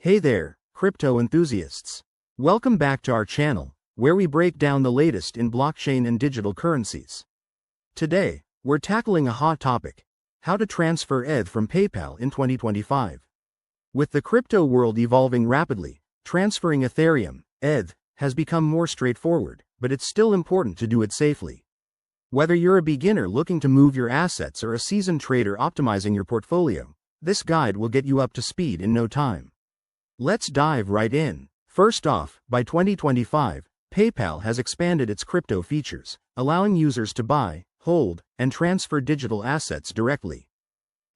Hey there, crypto enthusiasts. Welcome back to our channel, where we break down the latest in blockchain and digital currencies. Today, we're tackling a hot topic: how to transfer ETH from PayPal in 2025. With the crypto world evolving rapidly, transferring Ethereum, ETH, has become more straightforward, but it's still important to do it safely. Whether you're a beginner looking to move your assets or a seasoned trader optimizing your portfolio, this guide will get you up to speed in no time. Let's dive right in. First off, by 2025, PayPal has expanded its crypto features, allowing users to buy, hold, and transfer digital assets directly.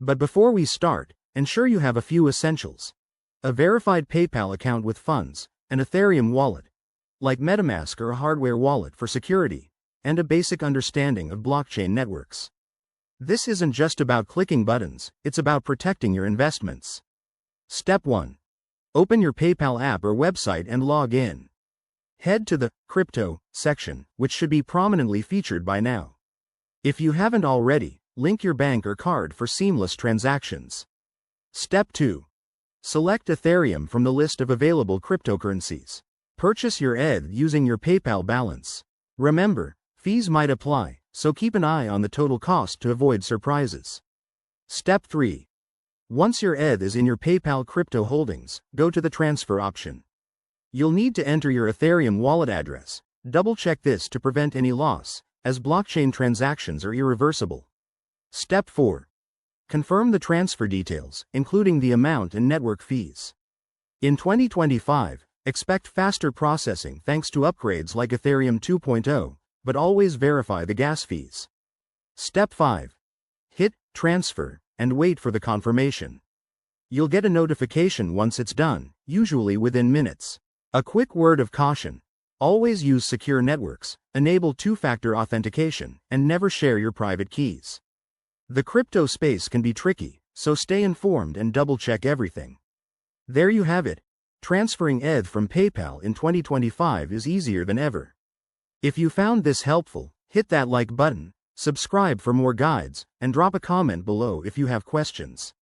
But before we start, ensure you have a few essentials: a verified PayPal account with funds, an Ethereum wallet, like MetaMask or a hardware wallet for security, and a basic understanding of blockchain networks. This isn't just about clicking buttons, it's about protecting your investments. Step 1. Open your PayPal app or website and log in. Head to the Crypto section, which should be prominently featured by now. If you haven't already, link your bank or card for seamless transactions. Step 2. Select Ethereum from the list of available cryptocurrencies. Purchase your ETH using your PayPal balance. Remember, fees might apply, so keep an eye on the total cost to avoid surprises. Step 3. Once your ETH is in your PayPal crypto holdings, go to the transfer option. You'll need to enter your Ethereum wallet address. Double-check this to prevent any loss, as blockchain transactions are irreversible. Step 4. Confirm the transfer details, including the amount and network fees. In 2025, expect faster processing thanks to upgrades like Ethereum 2.0, but always verify the gas fees. Step 5. Hit Transfer and wait for the confirmation. You'll get a notification once it's done, usually within minutes. A quick word of caution: always use secure networks, enable two-factor authentication, and never share your private keys. The crypto space can be tricky, so stay informed and double-check everything. There you have it. Transferring ETH from PayPal in 2025 is easier than ever. If you found this helpful, hit that like button, subscribe for more guides, and drop a comment below if you have questions.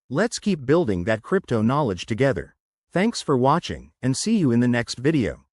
Let's keep building that crypto knowledge together. Thanks for watching, and see you in the next video.